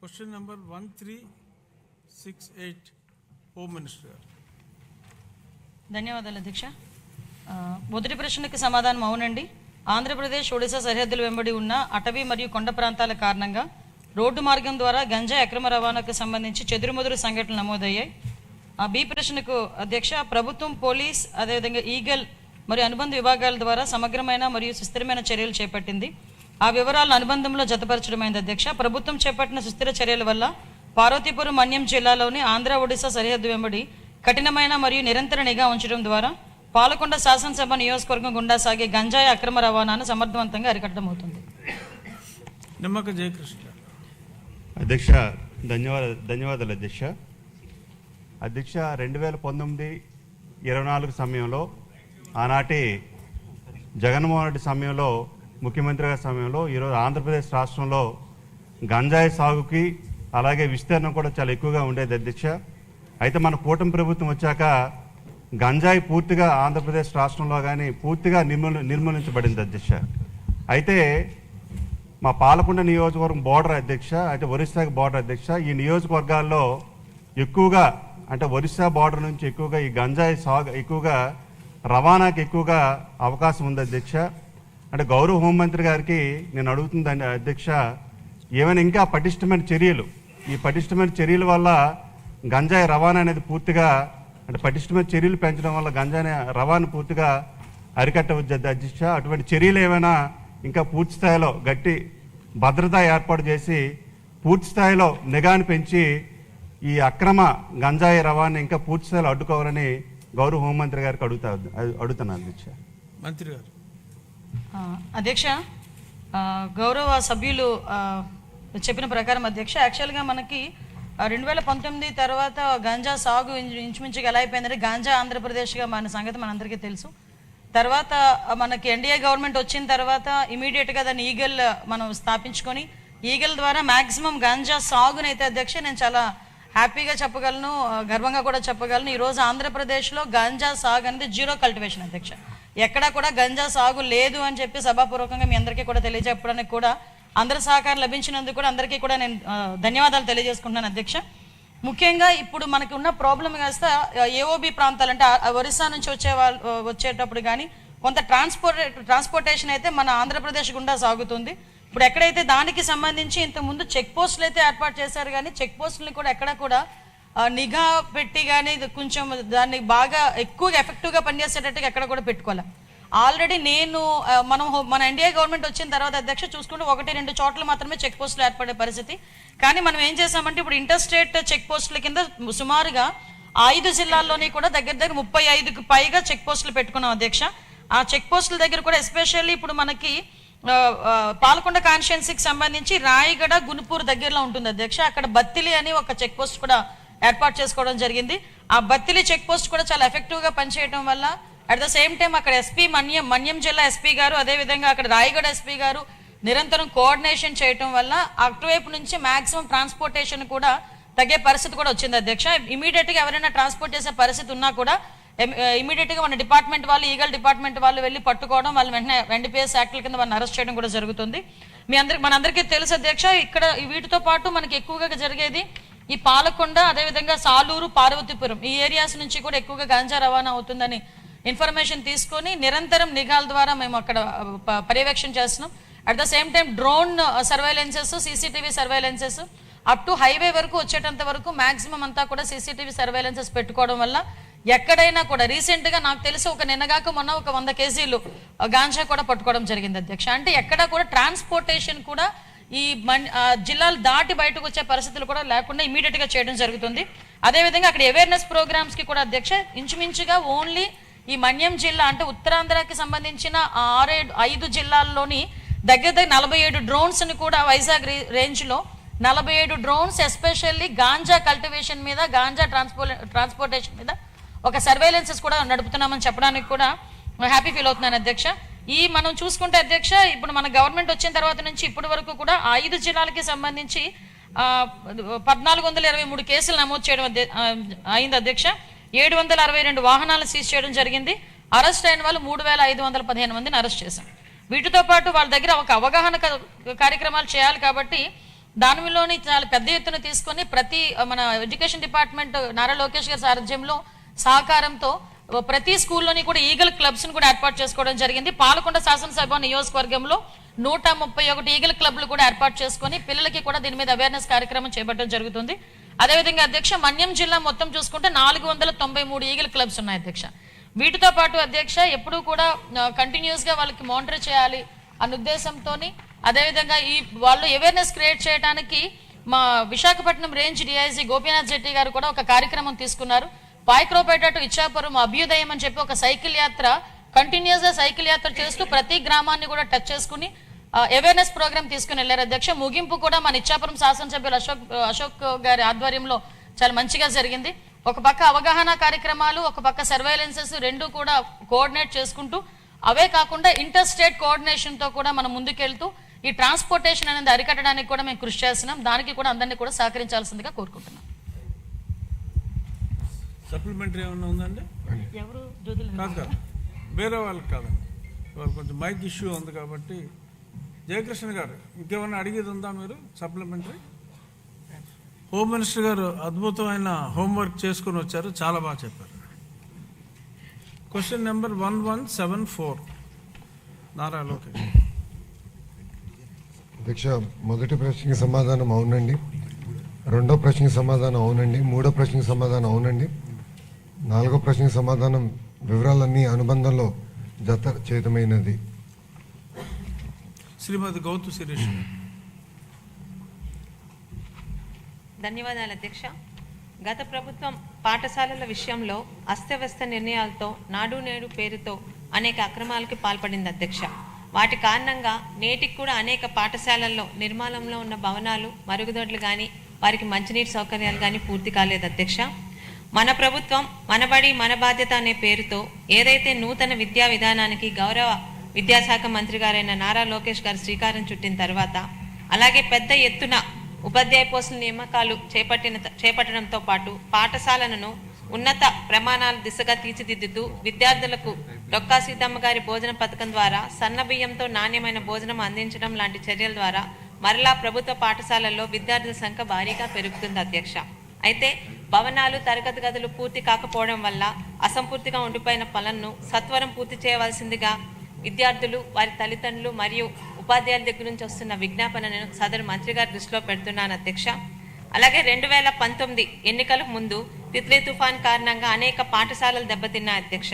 Question number 1368, Home Minister. ధన్యవాదాలు అధ్యక్ష. మొదటి ప్రశ్నకు సమాధానం అవునండి. ఆంధ్రప్రదేశ్ ఒడిశా సరిహద్దుల వెంబడి ఉన్న అటవీ మరియు కొండ ప్రాంతాల కారణంగా రోడ్డు మార్గం ద్వారా గంజాయి అక్రమ రవాణాకు సంబంధించి చెదురుమదురు సంఘటనలు నమోదయ్యాయి. బి ప్రశ్నకు అధ్యక్ష, ప్రభుత్వం, పోలీస్, అదేవిధంగా ఈగల్ మరియు అనుబంధ విభాగాల ద్వారా సమగ్రమైన మరియు సుస్థిరమైన చర్యలు చేపట్టింది. ఆ వివరాలను అనుబంధంలో జతపరచడమైంది అధ్యక్ష. ప్రభుత్వం చేపట్టిన సుస్థిర చర్యల వల్ల పార్వతీపురం మన్యం జిల్లాలోని ఆంధ్ర ఒడిశా సరిహద్దు వెంబడి కఠినమైన మరియు నిరంతర నిఘా ఉంచడం ద్వారా పాలకొండ శాసనసభ నియోజకవర్గం గుండా సాగే గంజాయి అక్రమ రవాణాను సమర్థవంతంగా అరికట్టడం అవుతుంది. నిమ్మక జయకృష్ణ. అధ్యక్ష, ధన్యవాదాలు అధ్యక్ష. అధ్యక్ష, 2019-24 సమయంలో ఆనాటి జగన్మోహన్ రెడ్డి సమయంలో, ముఖ్యమంత్రి గారి సమయంలో, ఈరోజు ఆంధ్రప్రదేశ్ రాష్ట్రంలో గంజాయి సాగుకి అలాగే విస్తీర్ణం కూడా చాలా ఎక్కువగా ఉండేది అధ్యక్ష. అయితే మన కూటమి ప్రభుత్వం వచ్చాక గంజాయి పూర్తిగా ఆంధ్రప్రదేశ్ రాష్ట్రంలో కానీ పూర్తిగా నిర్మూలించబడింది అధ్యక్ష. అయితే మా పాలకొండ నియోజకవర్గం బోర్డర్ అధ్యక్ష, అంటే ఒరిస్సాకి బోర్డర్ అధ్యక్ష, ఈ నియోజకవర్గాల్లో ఎక్కువగా, అంటే ఒరిస్సా బోర్డర్ నుంచి ఎక్కువగా ఈ గంజాయి సాగు ఎక్కువగా రవాణాకి ఎక్కువగా అవకాశం ఉంది అధ్యక్ష. అంటే గౌరవ హోంమంత్రి గారికి నేను అడుగుతుందండి అధ్యక్ష, ఏమైనా ఇంకా పటిష్టమైన చర్యలు, ఈ పటిష్టమైన చర్యల వల్ల గంజాయి రవాణా అనేది పూర్తిగా, అంటే పటిష్టమైన చర్యలు పెంచడం వల్ల గంజాయి రవాణా పూర్తిగా అరికట్టవచ్చు అధ్యక్ష. అటువంటి చర్యలు ఏమైనా ఇంకా పూర్తి స్థాయిలో గట్టి భద్రత ఏర్పాటు చేసి పూర్తి స్థాయిలో నిఘాను పెంచి ఈ అక్రమ గంజాయి రవాణా ఇంకా పూర్తి స్థాయిలో అడ్డుకోవాలని గౌరవ హోంమంత్రి గారికి అడుగుతున్నాను అధ్యక్ష. మంత్రి గారు. అధ్యక్ష, గౌరవ సభ్యులు చెప్పిన ప్రకారం అధ్యక్ష, యాక్చువల్గా మనకి 2019 తర్వాత గంజా సాగు ఇంచుమించుగా ఎలా అయిపోయిందంటే గాంజా ఆంధ్రప్రదేశ్గా మన సంగతి మనందరికీ తెలుసు. తర్వాత మనకి ఎన్డీఏ గవర్నమెంట్ వచ్చిన తర్వాత ఇమీడియట్గా దాన్ని ఈగల్ మనం స్థాపించుకొని ఈగల్ ద్వారా మ్యాక్సిమం గంజా సాగునైతే అధ్యక్ష నేను చాలా హ్యాపీగా చెప్పగలను, గర్వంగా కూడా చెప్పగలను. ఈరోజు ఆంధ్రప్రదేశ్లో గంజా సాగు అనేది జీరో కల్టివేషన్ అధ్యక్ష. ఎక్కడా కూడా గంజా సాగు లేదు అని చెప్పి సభాపూర్వకంగా మీ అందరికీ కూడా తెలియజెప్పడానికి కూడా అందరి సహకారం లభించినందుకు కూడా అందరికీ కూడా నేను ధన్యవాదాలు తెలియజేసుకుంటున్నాను అధ్యక్ష. ముఖ్యంగా ఇప్పుడు మనకి ఉన్న ప్రాబ్లం కాస్త ఏఓబి ప్రాంతాలు, అంటే ఒరిస్సా నుంచి వచ్చేటప్పుడు కానీ కొంత ట్రాన్స్పోర్టేషన్ అయితే మన ఆంధ్రప్రదేశ్ గుండా సాగుతుంది. ఇప్పుడు ఎక్కడైతే దానికి సంబంధించి ఇంతకుముందు చెక్ పోస్టులు అయితే ఏర్పాటు చేశారు, కానీ చెక్ పోస్టులని కూడా ఎక్కడ కూడా నిఘా పెట్టి కానీ కొంచెం దాన్ని బాగా ఎక్కువగా ఎఫెక్టివ్గా పనిచేసేటట్టుగా ఎక్కడ కూడా పెట్టుకోవాలి. ఆల్రెడీ మన ఎన్డీఏ గవర్నమెంట్ వచ్చిన తర్వాత అధ్యక్ష చూసుకుంటే 1-2 చోట్ల మాత్రమే చెక్ పోస్టులు ఏర్పడే పరిస్థితి. కానీ మనం ఏం చేసామంటే ఇప్పుడు ఇంటర్ స్టేట్ చెక్ పోస్టుల కింద సుమారుగా 5 జిల్లాల్లోని కూడా దగ్గర 35కు పైగా చెక్ పోస్టులు పెట్టుకున్నాం అధ్యక్ష. ఆ చెక్ పోస్టుల దగ్గర కూడా ఎస్పెషల్లీ ఇప్పుడు మనకి పాలకొండ కాన్స్టిట్యుయెన్సీకి సంబంధించి రాయగడ, గునుపూర్ దగ్గరలో ఉంటుంది అధ్యక్ష. అక్కడ బత్తిలి అని ఒక చెక్ పోస్ట్ కూడా ఏర్పాటు చేసుకోవడం జరిగింది. ఆ బత్తిలి చెక్ పోస్ట్ కూడా చాలా ఎఫెక్టివ్గా పనిచేయడం వల్ల అట్ ద సేమ్ టైం అక్కడ ఎస్పీ మన్యం జిల్లా ఎస్పీ గారు, అదేవిధంగా అక్కడ రాయగడ ఎస్పీ గారు నిరంతరం కోఆర్డినేషన్ చేయడం వల్ల అటువైపు నుంచి మ్యాక్సిమం ట్రాన్స్పోర్టేషన్ కూడా తగ్గే పరిస్థితి కూడా వచ్చింది అధ్యక్ష. ఇమీడియట్గా ఎవరైనా ట్రాన్స్పోర్ట్ చేసే పరిస్థితి ఉన్నా కూడా ఇమీడియట్గా మన డిపార్ట్మెంట్ వాళ్ళు, ఈగల్ డిపార్ట్మెంట్ వాళ్ళు వెళ్ళి పట్టుకోవడం, వాళ్ళు వెంటనే ఎన్డీపీఎస్ యాక్ట్ల కింద వాళ్ళని అరెస్ట్ చేయడం కూడా జరుగుతుంది. మనందరికీ తెలుసు అధ్యక్ష. ఇక్కడ వీటితో పాటు మనకి ఎక్కువగా జరిగేది ఈ పాలకొండ, అదేవిధంగా సాలూరు, పార్వతీపురం ఈ ఏరియాస్ నుంచి కూడా ఎక్కువగా గంజా రవాణా అవుతుందని ఇన్ఫర్మేషన్ తీసుకొని నిరంతరం నిఘాల ద్వారా మేము అక్కడ పర్యవేక్షణ చేస్తున్నాం. At the same time drone surveillances, CCTV surveillances up to highway వరకు వచ్చేటంత వరకు మ్యాక్సిమం అంతా కూడా సీసీటీవీ సర్వైలెన్సెస్ పెట్టుకోవడం వల్ల ఎక్కడైనా కూడా రీసెంట్గా నాకు తెలిసి నిన్నగాక మొన్న 100 కేజీలు గాంజా కూడా పట్టుకోవడం జరిగింది అధ్యక్ష. అంటే ఎక్కడా కూడా ట్రాన్స్పోర్టేషన్ కూడా ఈ జిల్లాలు దాటి బయటకు వచ్చే పరిస్థితులు కూడా లేకుండా ఇమీడియట్గా చేయడం జరుగుతుంది. అదేవిధంగా అక్కడ అవేర్నెస్ ప్రోగ్రామ్స్కి కూడా అధ్యక్ష ఇంచుమించుగా ఓన్లీ ఈ మన్యం జిల్లా, అంటే ఉత్తరాంధ్రకి సంబంధించిన 5 జిల్లాల్లోని దగ్గర 47 డ్రోన్స్ని కూడా వైజాగ్ రేంజ్లో 47 డ్రోన్స్ ఎస్పెషల్లీ గాంజా కల్టివేషన్ మీద, గాంజా ట్రాన్స్పోర్టేషన్ మీద ఒక సర్వేలెన్సెస్ కూడా నడుపుతున్నామని చెప్పడానికి కూడా హ్యాపీ ఫీల్ అవుతున్నాను అధ్యక్ష. మనం చూసుకుంటే అధ్యక్ష, ఇప్పుడు మన గవర్నమెంట్ వచ్చిన తర్వాత నుంచి ఇప్పటి వరకు కూడా 5 జిల్లాలకి సంబంధించి 1423 కేసులు నమోదు చేయడం అయింది అధ్యక్ష. 762 వాహనాలను సీజ్ చేయడం జరిగింది. అరెస్ట్ అయిన వాళ్ళు 3515 మందిని అరెస్ట్ చేశాం. వీటితో పాటు వాళ్ళ దగ్గర ఒక అవగాహన కార్యక్రమాలు చేయాలి కాబట్టి దానిలోని చాలా పెద్ద ఎత్తున తీసుకొని ప్రతి మన ఎడ్యుకేషన్ డిపార్ట్మెంట్ నారా లోకేష్ గారి సారథ్యంలో సహకారంతో ప్రతి స్కూల్లోని కూడా ఈగల్ క్లబ్స్ ను కూడా ఏర్పాటు చేసుకోవడం జరిగింది. పాలకొండ శాసనసభ నియోజకవర్గంలో 131 ఈగల్ క్లబ్లు కూడా ఏర్పాటు చేసుకొని పిల్లలకి కూడా దీని మీద అవేర్నెస్ కార్యక్రమం చేపట్టడం జరుగుతుంది. అదేవిధంగా అధ్యక్ష మన్యం జిల్లా మొత్తం చూసుకుంటే 493 ఈగల్ క్లబ్స్ ఉన్నాయి అధ్యక్ష. వీటితో పాటు అధ్యక్ష ఎప్పుడూ కూడా కంటిన్యూస్ గా వాళ్ళకి మానిటర్ చేయాలి అన్న ఉద్దేశంతో అదేవిధంగా ఈ వాళ్ళు అవేర్నెస్ క్రియేట్ చేయడానికి మా విశాఖపట్నం రేంజ్ డిఐజీ గోపీనాథ్ జెట్టి గారు కూడా ఒక కార్యక్రమం తీసుకున్నారు. పాయక్రోపేట టు ఇచ్చాపురం అభ్యుదయం అని చెప్పి ఒక సైకిల్ యాత్ర కంటిన్యూస్ గా సైకిల్ యాత్ర చేస్తూ ప్రతి గ్రామాన్ని కూడా టచ్ చేసుకుని అవేర్నెస్ ప్రోగ్రామ్ తీసుకుని వెళ్ళారు అధ్యక్ష. ముగింపు కూడా మన ఇచ్చాపురం శాసనసభ్యులు అశోక్ గారి ఆధ్వర్యంలో చాలా మంచిగా జరిగింది. ఒక పక్క అవగాహన కార్యక్రమాలు, ఒక పక్క సర్వేలెన్సెస్ రెండు కూడా కోఆర్డినేట్ చేసుకుంటూ అవే కాకుండా ఇంటర్ స్టేట్ కోఆర్డినేషన్ తో కూడా మనం ముందుకెళ్తూ ఈ ట్రాన్స్పోర్టేషన్ అనేది అరికట్టడానికి కూడా మేము కృషి చేస్తున్నాం. దానికి కూడా అందరినీ కూడా సహకరించాల్సిందిగా కోరుకుంటున్నాం. సప్లిమెంటరీ ఏమన్నా ఉందండి? ఎవరు కాదు, వేరే వాళ్ళకి కాదండి, వాళ్ళు కొంచెం మైక్ ఇష్యూ ఉంది కాబట్టి. జయకృష్ణ గారు ఇంకేమన్నా అడిగేది ఉందా మీరు? సప్లిమెంటరీ. హోమ్ మినిస్టర్ గారు అద్భుతమైన హోంవర్క్ చేసుకుని వచ్చారు, చాలా బాగా చెప్పారు. Question number 1174 Nara Lokesh. అధ్యక్ష, మొదటి ప్రశ్నకి సమాధానం అవునండి, రెండో ప్రశ్నకి సమాధానం అవునండి, మూడో ప్రశ్నకి సమాధానం అవునండి, నాలుగో ప్రశ్నకి సమాధానం వివరాలన్నీ అనుబంధంలో జత చేతమైనది. శ్రీమతి గౌతు శిరీష్. ధన్యవాదాలు అధ్యక్ష. గత ప్రభుత్వం పాఠశాలల విషయంలో అస్తవ్యస్త నిర్ణయాలతో నాడు నేడు పేరుతో అనేక అక్రమాలకి పాల్పడింది అధ్యక్ష. వాటి కారణంగా నేటికి కూడా అనేక పాఠశాలల్లో నిర్మాణంలో ఉన్న భవనాలు, మరుగుదొడ్లు కానీ వారికి మంచినీటి సౌకర్యాలు కానీ పూర్తి కాలేదు అధ్యక్ష. మన ప్రభుత్వం మనబడి మన బాధ్యత అనే పేరుతో ఏదైతే నూతన విద్యా విధానానికి గౌరవ విద్యాశాఖ మంత్రి గారైన నారా లోకేష్ గారు శ్రీకారం చుట్టిన తర్వాత, అలాగే పెద్ద ఎత్తున ఉపాధ్యాయ పోస్టుల నియామకాలు చేపట్టడంతో పాటు పాఠశాలను ఉన్నత ప్రమాణాల దిశగా తీర్చిదిద్దుతూ విద్యార్థులకు డొక్కా సీతమ్మ గారి భోజన పథకం ద్వారా సన్నబియ్యంతో నాణ్యమైన భోజనం అందించడం లాంటి చర్యల ద్వారా మరలా ప్రభుత్వ పాఠశాలల్లో విద్యార్థుల సంఖ్య భారీగా పెరుగుతుంది అధ్యక్ష. అయితే భవనాలు, తరగతి గదులు పూర్తి కాకపోవడం వల్ల అసంపూర్తిగా ఉండిపోయిన పనులను సత్వరం పూర్తి చేయవలసిందిగా విద్యార్థులు, వారి తల్లిదండ్రులు మరియు ఉపాధ్యాయుల దగ్గర నుంచి వస్తున్న విజ్ఞాపనను సదరు మంత్రి గారి దృష్టిలో పెడుతున్నాను అధ్యక్ష. అలాగే 2019 ఎన్నికలకు ముందు తిత్లీ తుఫాన్ కారణంగా అనేక పాఠశాలలు దెబ్బతిన్నాయి అధ్యక్ష.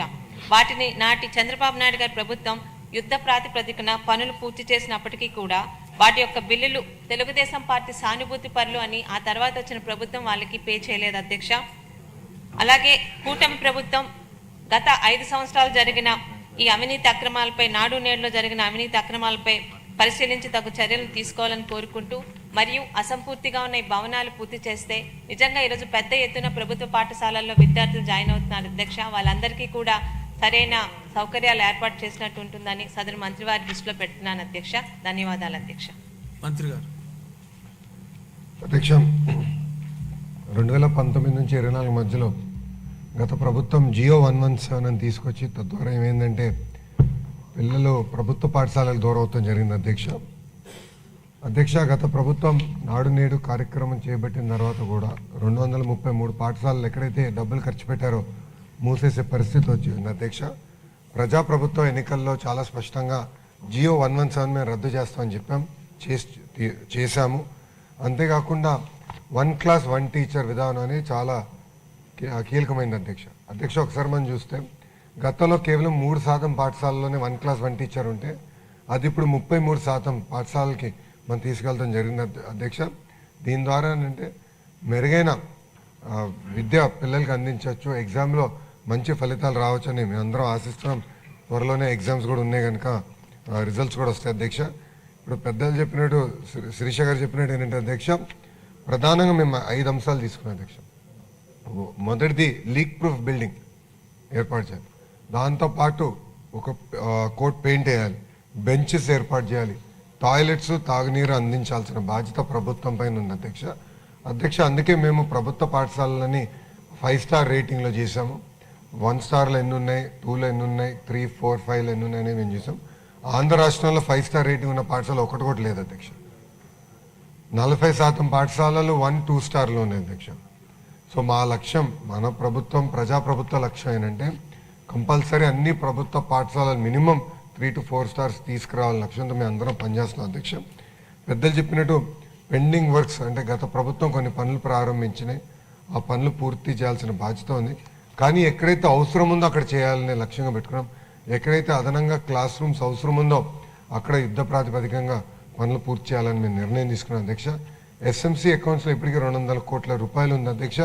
వాటిని నాటి చంద్రబాబు నాయుడు గారి ప్రభుత్వం యుద్ధ ప్రాతిపదికన పనులు పూర్తి చేసినప్పటికీ కూడా వాటి యొక్క బిల్లులు తెలుగుదేశం పార్టీ సానుభూతి పరులు అని ఆ తర్వాత వచ్చిన ప్రభుత్వం వాళ్ళకి పే చేయలేదు అధ్యక్ష. అలాగే కూటమి ప్రభుత్వం గత 5 సంవత్సరాలు జరిగిన ఈ అవినీతి అక్రమాలపై, నాడు నేడులో జరిగిన అవినీతి అక్రమాలపై పరిశీలించి తగు చర్యలు తీసుకోవాలని కోరుకుంటూ, మరియు అసంపూర్తిగా ఉన్న ఈ భవనాలు పూర్తి చేస్తే నిజంగా ఈరోజు పెద్ద ఎత్తున ప్రభుత్వ పాఠశాలల్లో విద్యార్థులు జాయిన్ అవుతున్నారు అధ్యక్ష. వాళ్ళందరికీ కూడా సరైన సౌకర్యాలు ఏర్పాటు చేసినట్టు ఉంటుందని సదరు మంత్రి వారి దృష్టిలో పెడుతున్నాను అధ్యక్ష. ధన్యవాదాలు అధ్యక్ష. మంత్రి గారు. అధ్యక్ష, 2019 నుంచి 24 మధ్యలో గత ప్రభుత్వం జియో 117 అని తీసుకొచ్చి తద్వారా ఏమైందంటే పిల్లలు ప్రభుత్వ పాఠశాలలు దూరం అవుతాం జరిగింది అధ్యక్ష. గత ప్రభుత్వం నాడు నేడు కార్యక్రమం చేపట్టిన తర్వాత కూడా 233 పాఠశాలలు ఎక్కడైతే డబ్బులు ఖర్చు పెట్టారో మూసేసే పరిస్థితి వచ్చింది అధ్యక్ష. ప్రజాప్రభుత్వ ఎన్నికల్లో చాలా స్పష్టంగా జియో 117 మేము రద్దు చేస్తామని చెప్పాం, చేశాము. అంతేకాకుండా 1 క్లాస్ 1 టీచర్ విధానం అనేది చాలా కీలకమైంది అధ్యక్ష. ఒకసారి మనం చూస్తే గతంలో కేవలం 3% పాఠశాలలోనే 1 క్లాస్ 1 టీచర్ ఉంటే అది ఇప్పుడు 33% పాఠశాలకి మనం తీసుకెళ్తాం జరిగింది అధ్యక్ష. దీని ద్వారా ఏంటంటే మెరుగైన విద్య పిల్లలకి అందించవచ్చు, ఎగ్జామ్లో మంచి ఫలితాలు రావచ్చని మేము అందరం ఆశిస్తున్నాం. త్వరలోనే ఎగ్జామ్స్ కూడా ఉన్నాయి కనుక రిజల్ట్స్ కూడా వస్తాయి అధ్యక్ష. ఇప్పుడు పెద్దలు చెప్పినట్టు, శిరీష గారు చెప్పినట్టు ఏంటంటే అధ్యక్ష, ప్రధానంగా మేము 5 అంశాలు తీసుకున్నాం అధ్యక్ష. మొదటిది లీక్ ప్రూఫ్ బిల్డింగ్ ఏర్పాటు చేయాలి, దాంతోపాటు ఒక కోట్ పెయింట్ వేయాలి, బెంచెస్ ఏర్పాటు చేయాలి, టాయిలెట్స్, తాగునీరు అందించాల్సిన బాధ్యత ప్రభుత్వం పైన ఉంది అధ్యక్ష. అందుకే మేము ప్రభుత్వ పాఠశాలలని 5 స్టార్ రేటింగ్లో చేసాము. 1 స్టార్లో ఎన్ని ఉన్నాయి, 2లో ఎన్ని ఉన్నాయి, 3, 4, 5లో ఎన్ని ఉన్నాయని మేము చూసాం. ఆంధ్ర రాష్ట్రంలో 5 స్టార్ రేటింగ్ ఉన్న పాఠశాల ఒకటి కూడా లేదు అధ్యక్ష. 40% పాఠశాలలు 1-2 స్టార్లు ఉన్నాయి అధ్యక్ష. సో మా లక్ష్యం, మన ప్రభుత్వం ప్రజాప్రభుత్వ లక్ష్యం ఏంటంటే కంపల్సరీ అన్ని ప్రభుత్వ పాఠశాలలు మినిమం 3 to 4 స్టార్స్ తీసుకురావాలని లక్ష్యంతో మేము అందరం పనిచేస్తున్నాం అధ్యక్ష. పెద్దలు చెప్పినట్టు పెండింగ్ వర్క్స్ అంటే గత ప్రభుత్వం కొన్ని పనులు ప్రారంభించినాయి, ఆ పనులు పూర్తి చేయాల్సిన బాధ్యత ఉంది. కానీ ఎక్కడైతే అవసరం ఉందో అక్కడ చేయాలనే లక్ష్యంగా పెట్టుకున్నాం. ఎక్కడైతే అదనంగా క్లాస్ రూమ్స్ అవసరం ఉందో అక్కడ యుద్ధ ప్రాతిపదికంగా పనులు పూర్తి చేయాలని మేము నిర్ణయం తీసుకున్నాం అధ్యక్ష. ఎస్ఎంసీ అకౌంట్స్లో ఇప్పటికీ 200 కోట్ల రూపాయలు ఉంది అధ్యక్ష.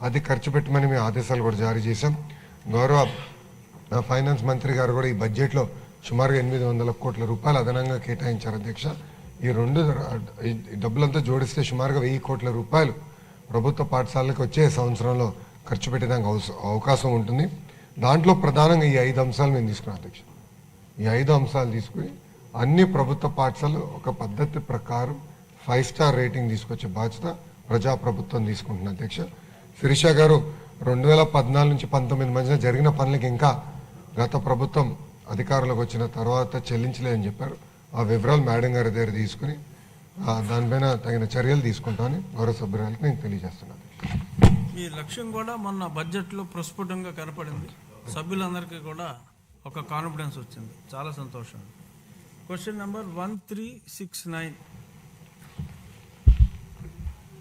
అది ఖర్చు పెట్టమని మేము ఆదేశాలు కూడా జారీ చేశాం. గౌరవ ఫైనాన్స్ మంత్రి గారు కూడా ఈ బడ్జెట్లో సుమారుగా 800 కోట్ల రూపాయలు అదనంగా కేటాయించారు అధ్యక్ష. ఈ డబ్బులంతా జోడిస్తే సుమారుగా 1000 కోట్ల రూపాయలు ప్రభుత్వ పాఠశాలలకు వచ్చే సంవత్సరంలో ఖర్చు పెట్టడానికి అవకాశం ఉంటుంది. దాంట్లో ప్రధానంగా ఈ 5 అంశాలు మేము తీసుకున్నాం అధ్యక్ష. ఈ 5 అంశాలు తీసుకుని అన్ని ప్రభుత్వ పాఠశాలలు ఒక పద్ధతి ప్రకారం 5 స్టార్ రేటింగ్ తీసుకొచ్చే బాధ్యత ప్రజాప్రభుత్వం తీసుకుంటున్న అధ్యక్ష. శిరీష గారు 2014 నుంచి 19 మధ్యన జరిగిన పనులకి ఇంకా గత ప్రభుత్వం అధికారులకు వచ్చిన తర్వాత చెల్లించలేదని చెప్పారు. ఆ వివరాలు మేడం గారి దగ్గర తీసుకుని దానిపైన తగిన చర్యలు తీసుకుంటామని గౌరవ సభ్యురాలకు నేను తెలియజేస్తున్నాను. ఈ లక్ష్యం కూడా మొన్న బడ్జెట్లో ప్రస్ఫుటంగా కనపడింది. సభ్యులందరికీ కూడా ఒక కాన్ఫిడెన్స్ వచ్చింది. చాలా సంతోషం. Question number 1369